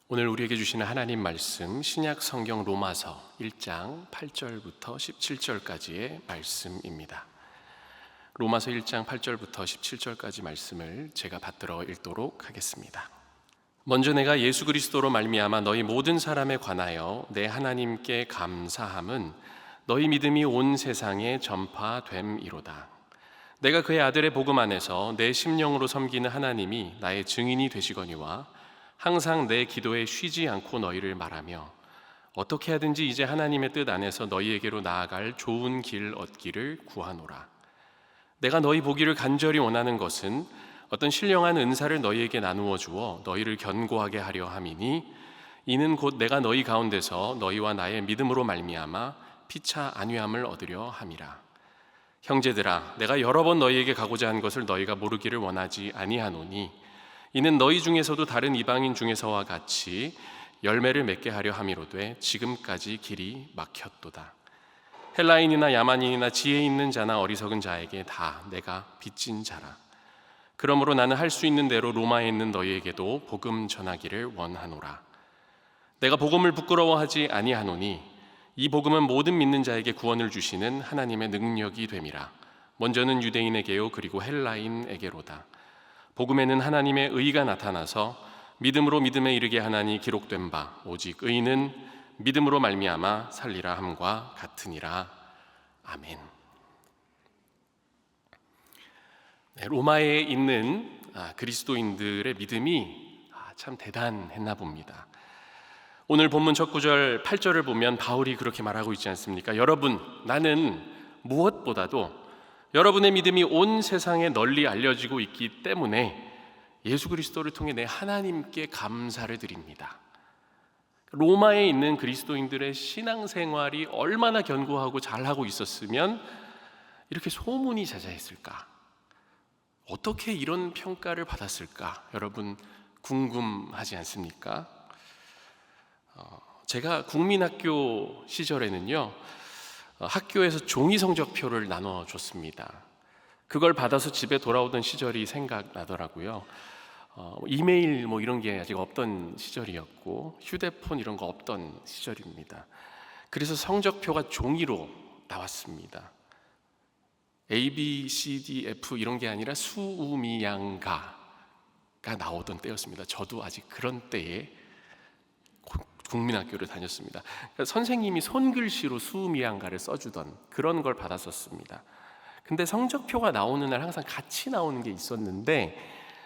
오늘 우리에게 주시는 하나님 말씀, 신약 성경 로마서 1장 8절부터 17절까지의 말씀입니다. 로마서 1장 8절부터 17절까지 말씀을 제가 받들어 읽도록 하겠습니다. 먼저 내가 예수 그리스도로 말미암아 너희 모든 사람에 관하여 내 하나님께 감사함은 너희 믿음이 온 세상에 전파됨이로다. 내가 그의 아들의 복음 안에서 내 심령으로 섬기는 하나님이 나의 증인이 되시거니와 항상 내 기도에 쉬지 않고 너희를 말하며 어떻게 하든지 이제 하나님의 뜻 안에서 너희에게로 나아갈 좋은 길 얻기를 구하노라. 내가 너희 보기를 간절히 원하는 것은 어떤 신령한 은사를 너희에게 나누어 주어 너희를 견고하게 하려 함이니 이는 곧 내가 너희 가운데서 너희와 나의 믿음으로 말미암아 피차 안위함을 얻으려 함이라. 형제들아, 내가 여러 번 너희에게 가고자 한 것을 너희가 모르기를 원하지 아니하노니 이는 너희 중에서도 다른 이방인 중에서와 같이 열매를 맺게 하려 함이로되 지금까지 길이 막혔도다. 헬라인이나 야만인이나 지혜 있는 자나 어리석은 자에게 다 내가 빚진 자라. 그러므로 나는 할 수 있는 대로 로마에 있는 너희에게도 복음 전하기를 원하노라. 내가 복음을 부끄러워하지 아니하노니 이 복음은 모든 믿는 자에게 구원을 주시는 하나님의 능력이 됨이라. 먼저는 유대인에게요 그리고 헬라인에게로다. 복음에는 하나님의 의가 나타나서 믿음으로 믿음에 이르게 하나니 기록된 바 오직 의는 믿음으로 말미암아 살리라 함과 같으니라. 아멘. 로마에 있는 그리스도인들의 믿음이 참 대단했나 봅니다. 오늘 본문 첫 구절 8절을 보면 바울이 그렇게 말하고 있지 않습니까? 여러분, 나는 무엇보다도 여러분의 믿음이 온 세상에 널리 알려지고 있기 때문에 예수 그리스도를 통해 내 하나님께 감사를 드립니다. 로마에 있는 그리스도인들의 신앙생활이 얼마나 견고하고 잘하고 있었으면 이렇게 소문이 자자했을까? 어떻게 이런 평가를 받았을까? 여러분 궁금하지 않습니까? 제가 국민학교 시절에는요, 학교에서 종이 성적표를 나눠줬습니다. 그걸 받아서 집에 돌아오던 시절이 생각나더라고요. 이메일 이런 게 아직 없던 시절이었고 휴대폰 이런 거 없던 시절입니다. 그래서 성적표가 종이로 나왔습니다. A, B, C, D, F 이런 게 아니라 수우미양가가 나오던 때였습니다. 저도 아직 그런 때에 국민학교를 다녔습니다. 그러니까 선생님이 손글씨로 수미양가를 써주던 그런 걸 받았었습니다. 근데 성적표가 나오는 날 항상 같이 나오는 게 있었는데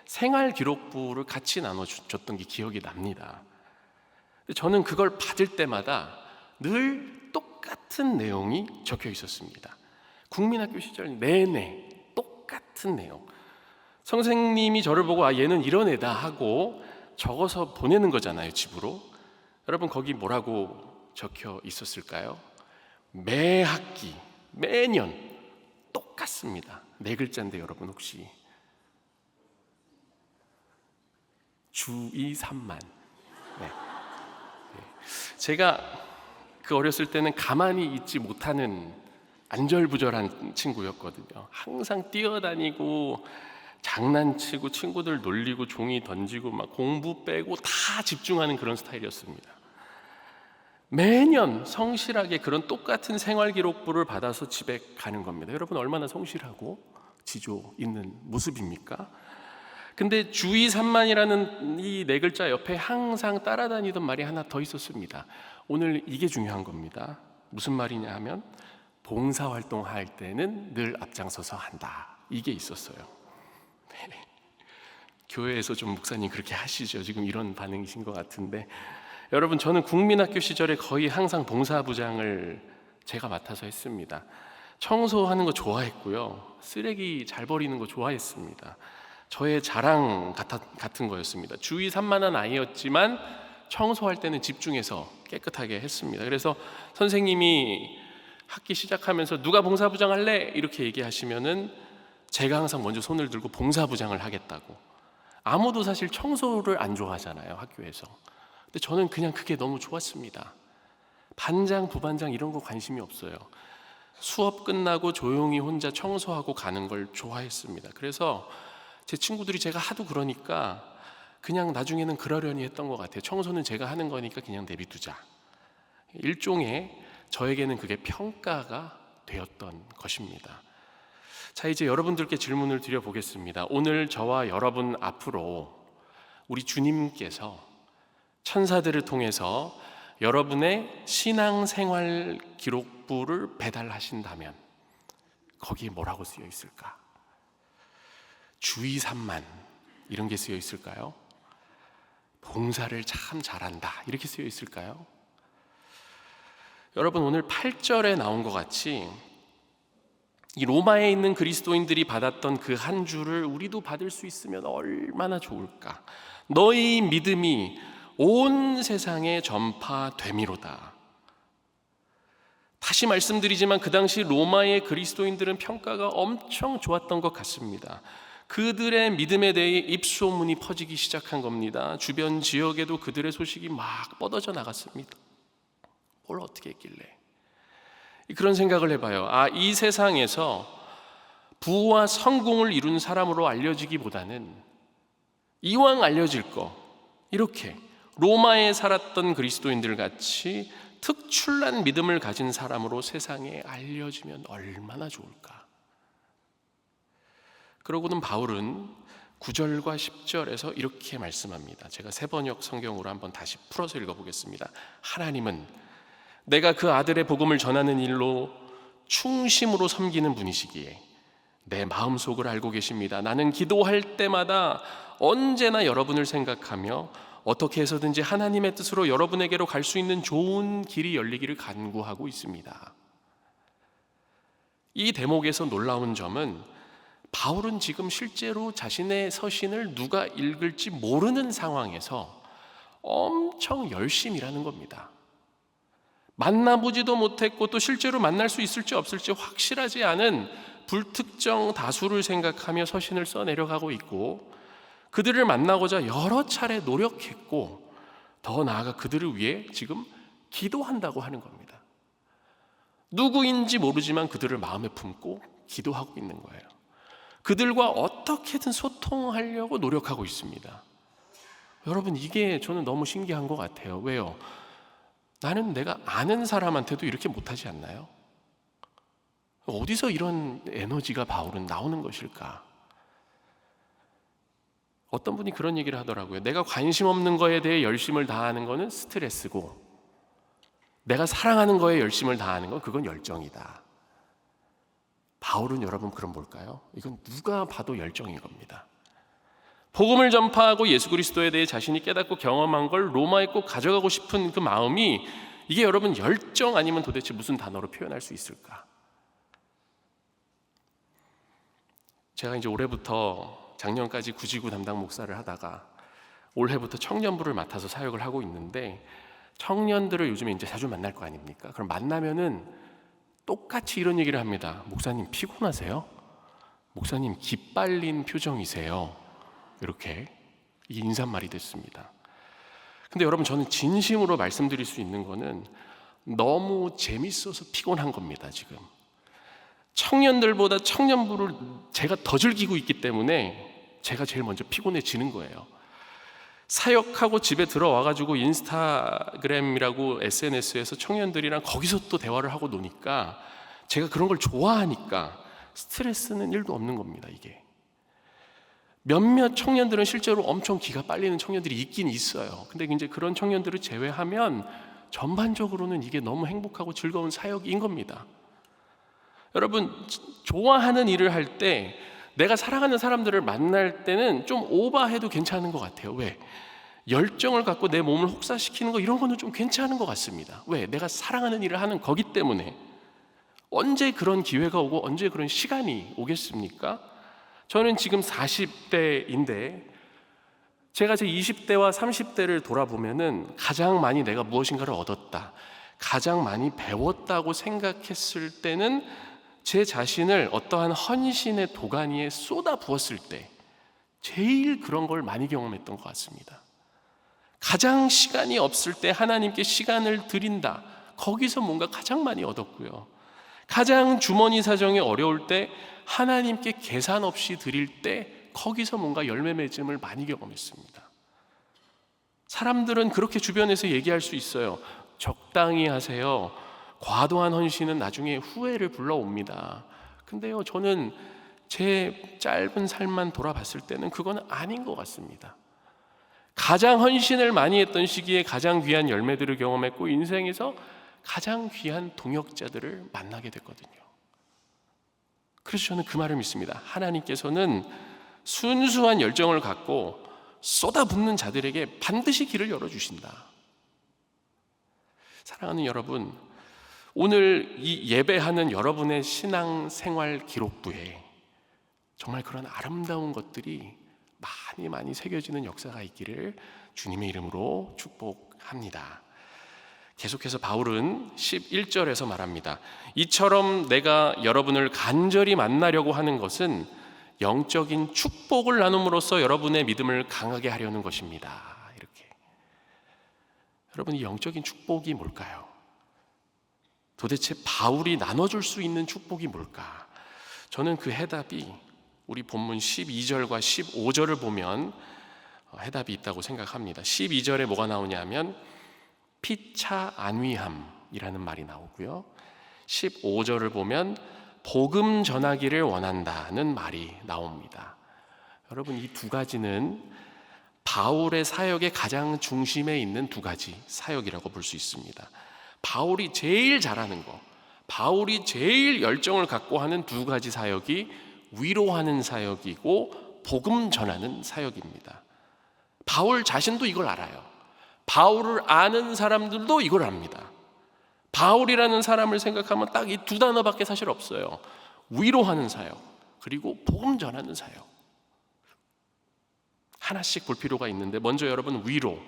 생활기록부를 같이 나눠줬던 게 기억이 납니다. 저는 그걸 받을 때마다 늘 똑같은 내용이 적혀 있었습니다. 국민학교 시절 내내 똑같은 내용. 선생님이 저를 보고 얘는 이런 애다 하고 적어서 보내는 거잖아요, 집으로. 여러분 거기 뭐라고 적혀 있었을까요? 매 학기, 매년 똑같습니다. 4글자인데 여러분 혹시 주의 산만. 네. 제가 그 어렸을 때는 가만히 있지 못하는 안절부절한 친구였거든요. 항상 뛰어다니고 장난치고 친구들 놀리고 종이 던지고 막 공부 빼고 다 집중하는 그런 스타일이었습니다. 매년 성실하게 그런 똑같은 생활기록부를 받아서 집에 가는 겁니다. 여러분 얼마나 성실하고 지조 있는 모습입니까? 근데 주의 산만이라는 이 4글자 옆에 항상 따라다니던 말이 하나 더 있었습니다. 오늘 이게 중요한 겁니다. 무슨 말이냐 하면 봉사활동할 때는 늘 앞장서서 한다. 이게 있었어요. 네. 교회에서 좀 목사님 그렇게 하시죠. 지금 이런 반응이신 것 같은데 여러분 저는 국민학교 시절에 거의 항상 봉사부장을 제가 맡아서 했습니다. 청소하는 거 좋아했고요. 쓰레기 잘 버리는 거 좋아했습니다. 저의 자랑 같은 거였습니다. 주의 산만한 아이였지만 청소할 때는 집중해서 깨끗하게 했습니다. 그래서 선생님이 학기 시작하면서 누가 봉사부장 할래? 이렇게 얘기하시면은 제가 항상 먼저 손을 들고 봉사부장을 하겠다고. 아무도 사실 청소를 안 좋아하잖아요, 학교에서. 근데 저는 그냥 그게 너무 좋았습니다. 반장, 부반장 이런 거 관심이 없어요. 수업 끝나고 조용히 혼자 청소하고 가는 걸 좋아했습니다. 그래서 제 친구들이 제가 하도 그러니까 그냥 나중에는 그러려니 했던 것 같아요. 청소는 제가 하는 거니까 그냥 내비두자. 일종의 저에게는 그게 평가가 되었던 것입니다. 자, 이제 여러분들께 질문을 드려보겠습니다. 오늘 저와 여러분 앞으로 우리 주님께서 천사들을 통해서 여러분의 신앙생활 기록부를 배달하신다면 거기에 뭐라고 쓰여 있을까? 주의 산만 이런 게 쓰여 있을까요? 봉사를 참 잘한다 이렇게 쓰여 있을까요? 여러분, 오늘 8절에 나온 것 같이 이 로마에 있는 그리스도인들이 받았던 그 한 주를 우리도 받을 수 있으면 얼마나 좋을까? 너희 믿음이 온 세상에 전파됨이로다. 다시 말씀드리지만 그 당시 로마의 그리스도인들은 평가가 엄청 좋았던 것 같습니다. 그들의 믿음에 대해 입소문이 퍼지기 시작한 겁니다. 주변 지역에도 그들의 소식이 막 뻗어져 나갔습니다. 뭘 어떻게 했길래? 그런 생각을 해봐요. 이 세상에서 부와 성공을 이룬 사람으로 알려지기보다는 이왕 알려질 거 이렇게 로마에 살았던 그리스도인들 같이 특출난 믿음을 가진 사람으로 세상에 알려지면 얼마나 좋을까? 그러고는 바울은 9절과 10절에서 이렇게 말씀합니다. 제가 세번역 성경으로 한번 다시 풀어서 읽어보겠습니다. 하나님은 내가 그 아들의 복음을 전하는 일로 충심으로 섬기는 분이시기에 내 마음속을 알고 계십니다. 나는 기도할 때마다 언제나 여러분을 생각하며 어떻게 해서든지 하나님의 뜻으로 여러분에게로 갈 수 있는 좋은 길이 열리기를 간구하고 있습니다. 이 대목에서 놀라운 점은 바울은 지금 실제로 자신의 서신을 누가 읽을지 모르는 상황에서 엄청 열심히 일하는 겁니다. 만나보지도 못했고 또 실제로 만날 수 있을지 없을지 확실하지 않은 불특정 다수를 생각하며 서신을 써내려가고 있고, 그들을 만나고자 여러 차례 노력했고 더 나아가 그들을 위해 지금 기도한다고 하는 겁니다. 누구인지 모르지만 그들을 마음에 품고 기도하고 있는 거예요. 그들과 어떻게든 소통하려고 노력하고 있습니다. 여러분, 이게 저는 너무 신기한 것 같아요. 왜요? 나는 내가 아는 사람한테도 이렇게 못하지 않나요? 어디서 이런 에너지가 바울은 나오는 것일까? 어떤 분이 그런 얘기를 하더라고요. 내가 관심 없는 거에 대해 열심을 다하는 거는 스트레스고, 내가 사랑하는 거에 열심을 다하는 건 그건 열정이다. 바울은 여러분 그럼 뭘까요? 이건 누가 봐도 열정인 겁니다. 복음을 전파하고 예수 그리스도에 대해 자신이 깨닫고 경험한 걸 로마에 꼭 가져가고 싶은 그 마음이, 이게 여러분 열정 아니면 도대체 무슨 단어로 표현할 수 있을까? 제가 이제 올해부터 작년까지 구지구 담당 목사를 하다가 올해부터 청년부를 맡아서 사역을 하고 있는데, 청년들을 요즘에 이제 자주 만날 거 아닙니까? 그럼 만나면은 똑같이 이런 얘기를 합니다. 목사님 피곤하세요? 목사님 기빨린 표정이세요? 이렇게 인사말이 됐습니다. 근데 여러분, 저는 진심으로 말씀드릴 수 있는 거는 너무 재밌어서 피곤한 겁니다. 지금 청년들보다 청년부를 제가 더 즐기고 있기 때문에 제가 제일 먼저 피곤해지는 거예요. 사역하고 집에 들어와가지고 인스타그램이라고 SNS에서 청년들이랑 거기서 또 대화를 하고 노니까 제가 그런 걸 좋아하니까 스트레스는 1도 없는 겁니다. 이게 몇몇 청년들은 실제로 엄청 기가 빨리는 청년들이 있긴 있어요. 근데 이제 그런 청년들을 제외하면 전반적으로는 이게 너무 행복하고 즐거운 사역인 겁니다. 여러분, 좋아하는 일을 할 때, 내가 사랑하는 사람들을 만날 때는 좀 오버해도 괜찮은 것 같아요. 왜? 열정을 갖고 내 몸을 혹사시키는 거, 이런 거는 좀 괜찮은 것 같습니다. 왜? 내가 사랑하는 일을 하는 거기 때문에. 언제 그런 기회가 오고 언제 그런 시간이 오겠습니까? 저는 지금 40대인데 제가 제 20대와 30대를 돌아보면은 가장 많이 내가 무엇인가를 얻었다, 가장 많이 배웠다고 생각했을 때는 제 자신을 어떠한 헌신의 도가니에 쏟아 부었을 때 제일 그런 걸 많이 경험했던 것 같습니다. 가장 시간이 없을 때 하나님께 시간을 드린다, 거기서 뭔가 가장 많이 얻었고요. 가장 주머니 사정이 어려울 때 하나님께 계산 없이 드릴 때 거기서 뭔가 열매 맺음을 많이 경험했습니다. 사람들은 그렇게 주변에서 얘기할 수 있어요. 적당히 하세요. 과도한 헌신은 나중에 후회를 불러옵니다. 근데요, 저는 제 짧은 삶만 돌아봤을 때는 그건 아닌 것 같습니다. 가장 헌신을 많이 했던 시기에 가장 귀한 열매들을 경험했고, 인생에서 가장 귀한 동역자들을 만나게 됐거든요. 그래서 저는 그 말을 믿습니다. 하나님께서는 순수한 열정을 갖고 쏟아붓는 자들에게 반드시 길을 열어주신다. 사랑하는 여러분, 오늘 이 예배하는 여러분의 신앙생활 기록부에 정말 그런 아름다운 것들이 많이 새겨지는 역사가 있기를 주님의 이름으로 축복합니다. 계속해서 바울은 11절에서 말합니다. 이처럼 내가 여러분을 간절히 만나려고 하는 것은 영적인 축복을 나눔으로써 여러분의 믿음을 강하게 하려는 것입니다. 이렇게. 여러분, 이 영적인 축복이 뭘까요? 도대체 바울이 나눠줄 수 있는 축복이 뭘까? 저는 그 해답이 우리 본문 12절과 15절을 보면 해답이 있다고 생각합니다. 12절에 뭐가 나오냐면 피차 안위함이라는 말이 나오고요, 15절을 보면 복음 전하기를 원한다는 말이 나옵니다. 여러분, 이 두 가지는 바울의 사역의 가장 중심에 있는 두 가지 사역이라고 볼 수 있습니다. 바울이 제일 잘하는 거, 바울이 제일 열정을 갖고 하는 두 가지 사역이 위로하는 사역이고 복음 전하는 사역입니다. 바울 자신도 이걸 알아요. 바울을 아는 사람들도 이걸 압니다. 바울이라는 사람을 생각하면 딱 이 두 단어밖에 사실 없어요. 위로하는 사역, 그리고 복음 전하는 사역. 하나씩 볼 필요가 있는데, 먼저 여러분, 위로.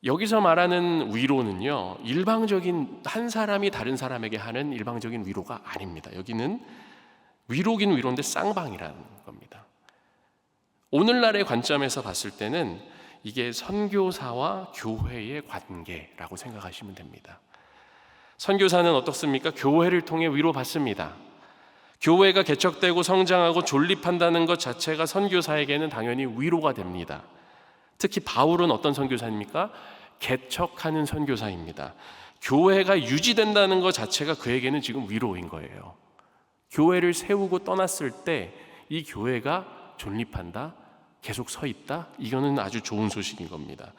여기서 말하는 위로는요, 일방적인 한 사람이 다른 사람에게 하는 일방적인 위로가 아닙니다. 여기는 위로긴 위로인데 쌍방이라는 겁니다. 오늘날의 관점에서 봤을 때는 이게 선교사와 교회의 관계라고 생각하시면 됩니다. 선교사는 어떻습니까? 교회를 통해 위로받습니다. 교회가 개척되고 성장하고 존립한다는 것 자체가 선교사에게는 당연히 위로가 됩니다. 특히 바울은 어떤 선교사입니까? 개척하는 선교사입니다. 교회가 유지된다는 것 자체가 그에게는 지금 위로인 거예요. 교회를 세우고 떠났을 때 이 교회가 존립한다, 계속 서 있다, 이거는 아주 좋은 소식인 겁니다.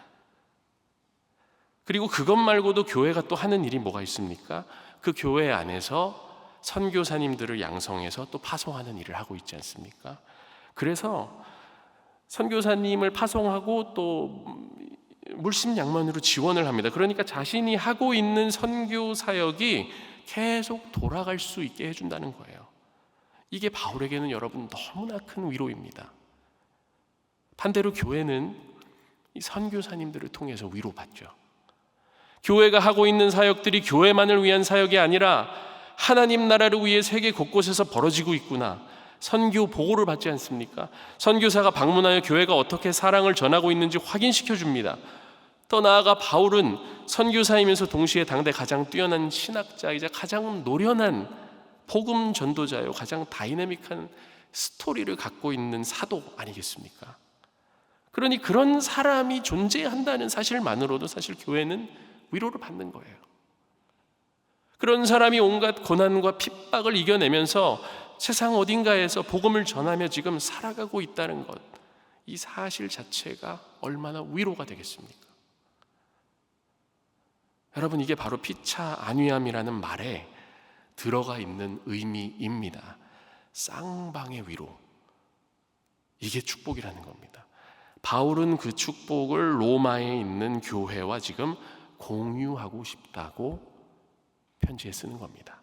그리고 그것 말고도 교회가 또 하는 일이 뭐가 있습니까? 그 교회 안에서 선교사님들을 양성해서 또 파송하는 일을 하고 있지 않습니까? 그래서 선교사님을 파송하고 또 물심양면으로 지원을 합니다. 그러니까 자신이 하고 있는 선교 사역이 계속 돌아갈 수 있게 해준다는 거예요. 이게 바울에게는 여러분 너무나 큰 위로입니다. 반대로 교회는 이 선교사님들을 통해서 위로받죠. 교회가 하고 있는 사역들이 교회만을 위한 사역이 아니라 하나님 나라를 위해 세계 곳곳에서 벌어지고 있구나, 선교 보고를 받지 않습니까? 선교사가 방문하여 교회가 어떻게 사랑을 전하고 있는지 확인시켜 줍니다. 더 나아가 바울은 선교사이면서 동시에 당대 가장 뛰어난 신학자이자 가장 노련한 복음 전도자요, 가장 다이내믹한 스토리를 갖고 있는 사도 아니겠습니까? 그러니 그런 사람이 존재한다는 사실만으로도 사실 교회는 위로를 받는 거예요. 그런 사람이 온갖 고난과 핍박을 이겨내면서 세상 어딘가에서 복음을 전하며 지금 살아가고 있다는 것, 이 사실 자체가 얼마나 위로가 되겠습니까? 여러분, 이게 바로 피차 안위함이라는 말에 들어가 있는 의미입니다. 쌍방의 위로, 이게 축복이라는 겁니다. 바울은 그 축복을 로마에 있는 교회와 지금 공유하고 싶다고 편지에 쓰는 겁니다.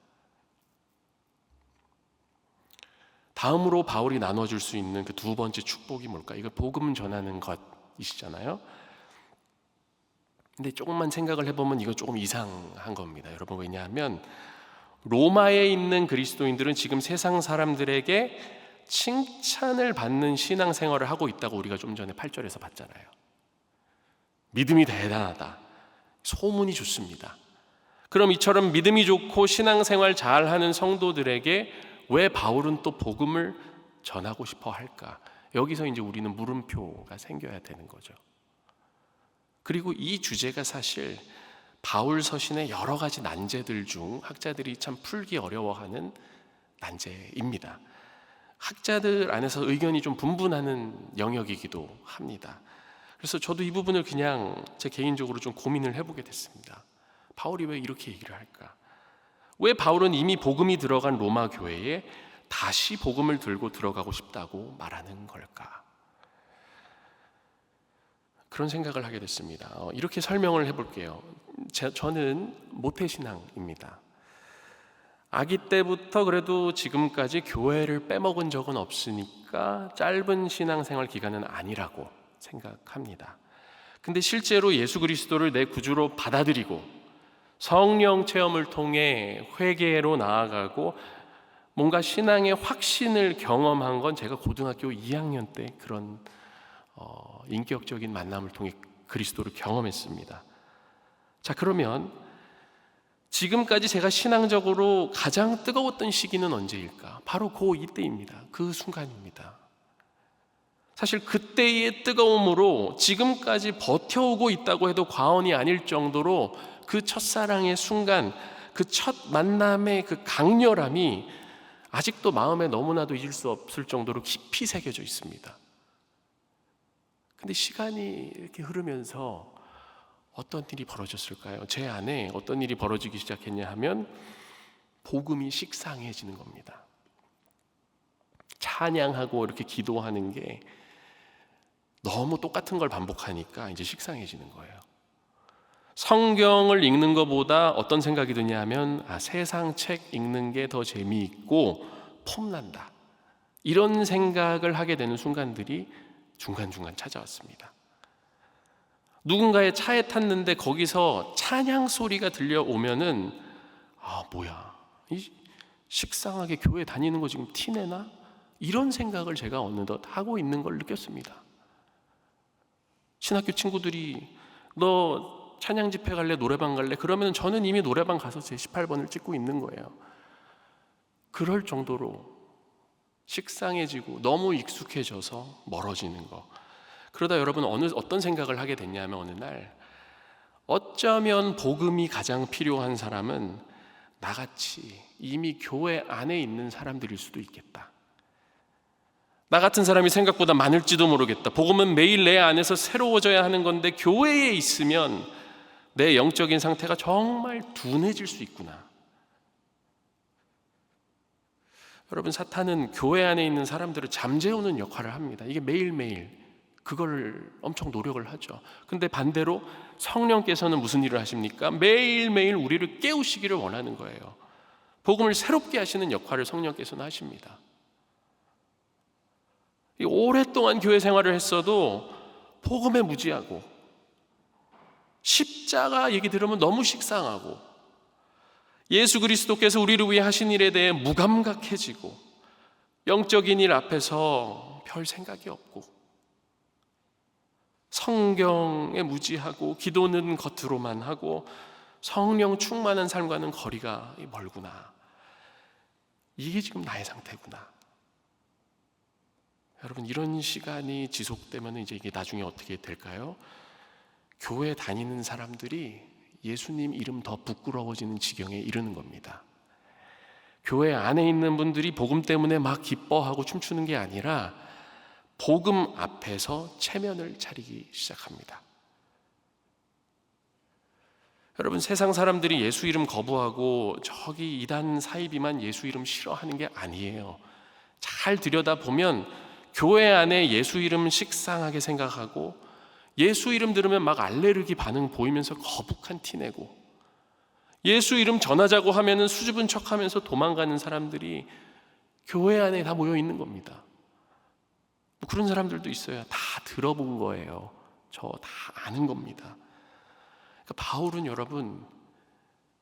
다음으로 바울이 나눠줄 수 있는 그 두 번째 축복이 뭘까? 이거 복음 전하는 것이시잖아요. 근데 조금만 생각을 해보면 이거 조금 이상한 겁니다. 여러분, 왜냐하면 로마에 있는 그리스도인들은 지금 세상 사람들에게 칭찬을 받는 신앙생활을 하고 있다고 우리가 좀 전에 8절에서 봤잖아요. 믿음이 대단하다, 소문이 좋습니다. 그럼 이처럼 믿음이 좋고 신앙생활 잘하는 성도들에게 왜 바울은 또 복음을 전하고 싶어 할까? 여기서 이제 우리는 물음표가 생겨야 되는 거죠. 그리고 이 주제가 사실 바울 서신의 여러 가지 난제들 중 학자들이 참 풀기 어려워하는 난제입니다. 학자들 안에서 의견이 좀 분분하는 영역이기도 합니다. 그래서 저도 이 부분을 그냥 제 개인적으로 좀 고민을 해보게 됐습니다. 바울이 왜 이렇게 얘기를 할까? 왜 바울은 이미 복음이 들어간 로마 교회에 다시 복음을 들고 들어가고 싶다고 말하는 걸까? 그런 생각을 하게 됐습니다. 이렇게 설명을 해볼게요. 저는 모태신앙입니다. 아기 때부터 그래도 지금까지 교회를 빼먹은 적은 없으니까 짧은 신앙생활 기간은 아니라고 생각합니다. 근데 실제로 예수 그리스도를 내 구주로 받아들이고 성령 체험을 통해 회개로 나아가고 뭔가 신앙의 확신을 경험한 건 제가 고등학교 2학년 때 그런 인격적인 만남을 통해 그리스도를 경험했습니다. 자, 그러면 지금까지 제가 신앙적으로 가장 뜨거웠던 시기는 언제일까? 바로 이때입니다. 그 순간입니다. 사실 그때의 뜨거움으로 지금까지 버텨오고 있다고 해도 과언이 아닐 정도로 그 첫사랑의 순간, 그 첫 만남의 그 강렬함이 아직도 마음에 너무나도 잊을 수 없을 정도로 깊이 새겨져 있습니다. 근데 시간이 이렇게 흐르면서 어떤 일이 벌어졌을까요? 제 안에 어떤 일이 벌어지기 시작했냐 하면 복음이 식상해지는 겁니다. 찬양하고 이렇게 기도하는 게 너무 똑같은 걸 반복하니까 이제 식상해지는 거예요. 성경을 읽는 것보다 어떤 생각이 드냐 하면 세상 책 읽는 게 더 재미있고 폼난다. 이런 생각을 하게 되는 순간들이 중간중간 찾아왔습니다. 누군가의 차에 탔는데 거기서 찬양 소리가 들려오면은 뭐야, 이 식상하게 교회 다니는 거 지금 티내나? 이런 생각을 제가 어느덧 하고 있는 걸 느꼈습니다. 신학교 친구들이 너 찬양 집회 갈래? 노래방 갈래? 그러면 저는 이미 노래방 가서 제 18번을 찍고 있는 거예요. 그럴 정도로 식상해지고 너무 익숙해져서 멀어지는 거. 그러다 여러분 어떤 생각을 하게 됐냐면 어느 날 어쩌면 복음이 가장 필요한 사람은 나같이 이미 교회 안에 있는 사람들일 수도 있겠다. 나 같은 사람이 생각보다 많을지도 모르겠다. 복음은 매일 내 안에서 새로워져야 하는 건데 교회에 있으면 내 영적인 상태가 정말 둔해질 수 있구나. 여러분, 사탄은 교회 안에 있는 사람들을 잠재우는 역할을 합니다. 이게 매일매일 그걸 엄청 노력을 하죠. 근데 반대로 성령께서는 무슨 일을 하십니까? 매일매일 우리를 깨우시기를 원하는 거예요. 복음을 새롭게 하시는 역할을 성령께서는 하십니다. 오랫동안 교회 생활을 했어도 복음에 무지하고 십자가 얘기 들으면 너무 식상하고 예수 그리스도께서 우리를 위해 하신 일에 대해 무감각해지고 영적인 일 앞에서 별 생각이 없고 성경에 무지하고 기도는 겉으로만 하고 성령 충만한 삶과는 거리가 멀구나. 이게 지금 나의 상태구나. 여러분, 이런 시간이 지속되면 이제 이게 나중에 어떻게 될까요? 교회 다니는 사람들이 예수님 이름 더 부끄러워지는 지경에 이르는 겁니다. 교회 안에 있는 분들이 복음 때문에 막 기뻐하고 춤추는 게 아니라 복음 앞에서 체면을 차리기 시작합니다. 여러분, 세상 사람들이 예수 이름 거부하고 저기 이단 사이비만 예수 이름 싫어하는 게 아니에요. 잘 들여다보면 교회 안에 예수 이름 식상하게 생각하고 예수 이름 들으면 막 알레르기 반응 보이면서 거북한 티 내고 예수 이름 전하자고 하면은 수줍은 척하면서 도망가는 사람들이 교회 안에 다 모여 있는 겁니다. 그런 사람들도 있어요. 다 들어본 거예요. 저 다 아는 겁니다. 그러니까 바울은 여러분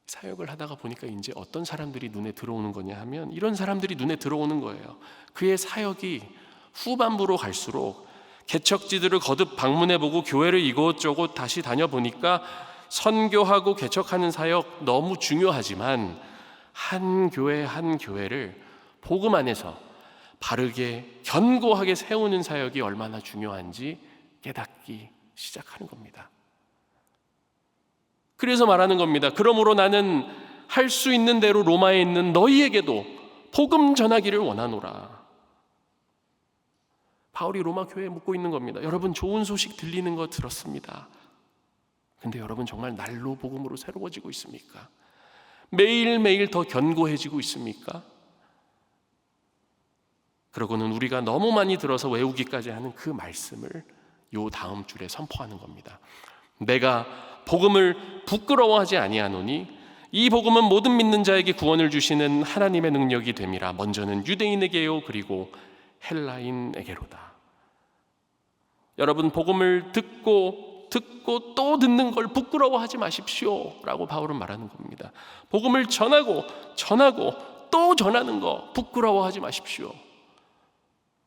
사역을 하다가 보니까 이제 어떤 사람들이 눈에 들어오는 거냐 하면 이런 사람들이 눈에 들어오는 거예요. 그의 사역이 후반부로 갈수록 개척지들을 거듭 방문해보고 교회를 이곳저곳 다시 다녀보니까 선교하고 개척하는 사역 너무 중요하지만 한 교회 한 교회를 복음 안에서 바르게 견고하게 세우는 사역이 얼마나 중요한지 깨닫기 시작하는 겁니다. 그래서 말하는 겁니다. 그러므로 나는 할 수 있는 대로 로마에 있는 너희에게도 복음 전하기를 원하노라. 바울이 로마 교회에 묻고 있는 겁니다. 여러분, 좋은 소식 들리는 거 들었습니다. 근데 여러분, 정말 날로 복음으로 새로워지고 있습니까? 매일매일 더 견고해지고 있습니까? 그러고는 우리가 너무 많이 들어서 외우기까지 하는 그 말씀을 요 다음 줄에 선포하는 겁니다. 내가 복음을 부끄러워하지 아니하노니 이 복음은 모든 믿는 자에게 구원을 주시는 하나님의 능력이 됨이라. 먼저는 유대인에게요 그리고 헬라인에게로다. 여러분, 복음을 듣고 또 듣는 걸 부끄러워하지 마십시오 라고 바울은 말하는 겁니다. 복음을 전하고 또 전하는 거 부끄러워하지 마십시오.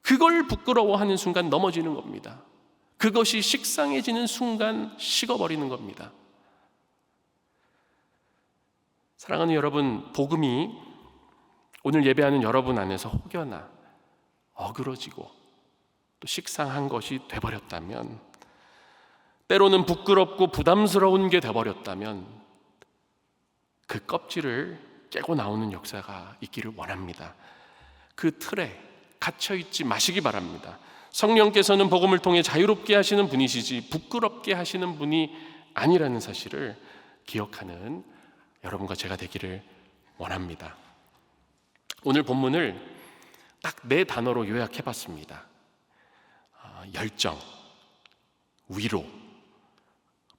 그걸 부끄러워하는 순간 넘어지는 겁니다. 그것이 식상해지는 순간 식어버리는 겁니다. 사랑하는 여러분, 복음이 오늘 예배하는 여러분 안에서 혹여나 어그러지고 또 식상한 것이 돼버렸다면, 때로는 부끄럽고 부담스러운 게 돼버렸다면 그 껍질을 깨고 나오는 역사가 있기를 원합니다. 그 틀에 갇혀있지 마시기 바랍니다. 성령께서는 복음을 통해 자유롭게 하시는 분이시지 부끄럽게 하시는 분이 아니라는 사실을 기억하는 여러분과 제가 되기를 원합니다. 오늘 본문을 딱 4단어로 요약해봤습니다. 열정, 위로,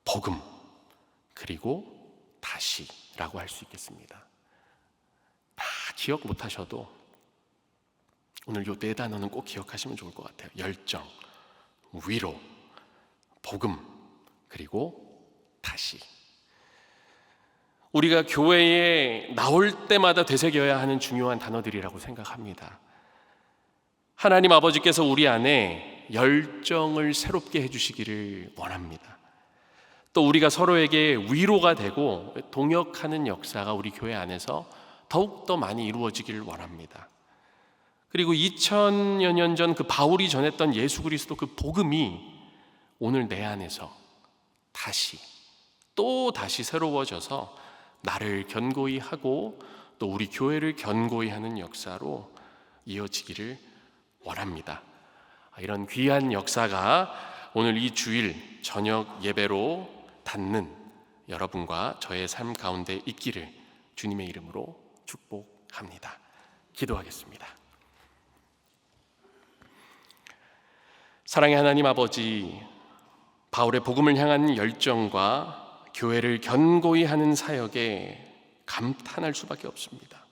복음, 그리고 다시라고 할 수 있겠습니다. 다 기억 못하셔도 오늘 요 4단어는 꼭 기억하시면 좋을 것 같아요. 열정, 위로, 복음, 그리고 다시. 우리가 교회에 나올 때마다 되새겨야 하는 중요한 단어들이라고 생각합니다. 하나님 아버지께서 우리 안에 열정을 새롭게 해주시기를 원합니다. 또 우리가 서로에게 위로가 되고 동역하는 역사가 우리 교회 안에서 더욱더 많이 이루어지기를 원합니다. 그리고 2000여 년 전 그 바울이 전했던 예수 그리스도 그 복음이 오늘 내 안에서 또 다시 새로워져서 나를 견고히 하고 또 우리 교회를 견고히 하는 역사로 이어지기를 원합니다. 이런 귀한 역사가 오늘 이 주일 저녁 예배로 닿는 여러분과 저의 삶 가운데 있기를 주님의 이름으로 축복합니다. 기도하겠습니다. 사랑의 하나님 아버지, 바울의 복음을 향한 열정과 교회를 견고히 하는 사역에 감탄할 수밖에 없습니다.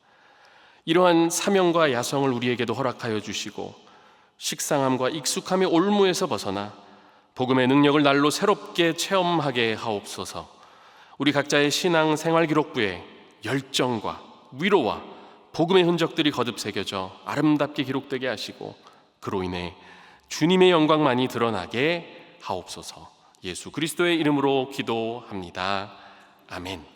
이러한 사명과 야성을 우리에게도 허락하여 주시고 식상함과 익숙함의 올무에서 벗어나 복음의 능력을 날로 새롭게 체험하게 하옵소서. 우리 각자의 신앙 생활 기록부에 열정과 위로와 복음의 흔적들이 거듭 새겨져 아름답게 기록되게 하시고 그로 인해 주님의 영광만이 드러나게 하옵소서. 예수 그리스도의 이름으로 기도합니다. 아멘.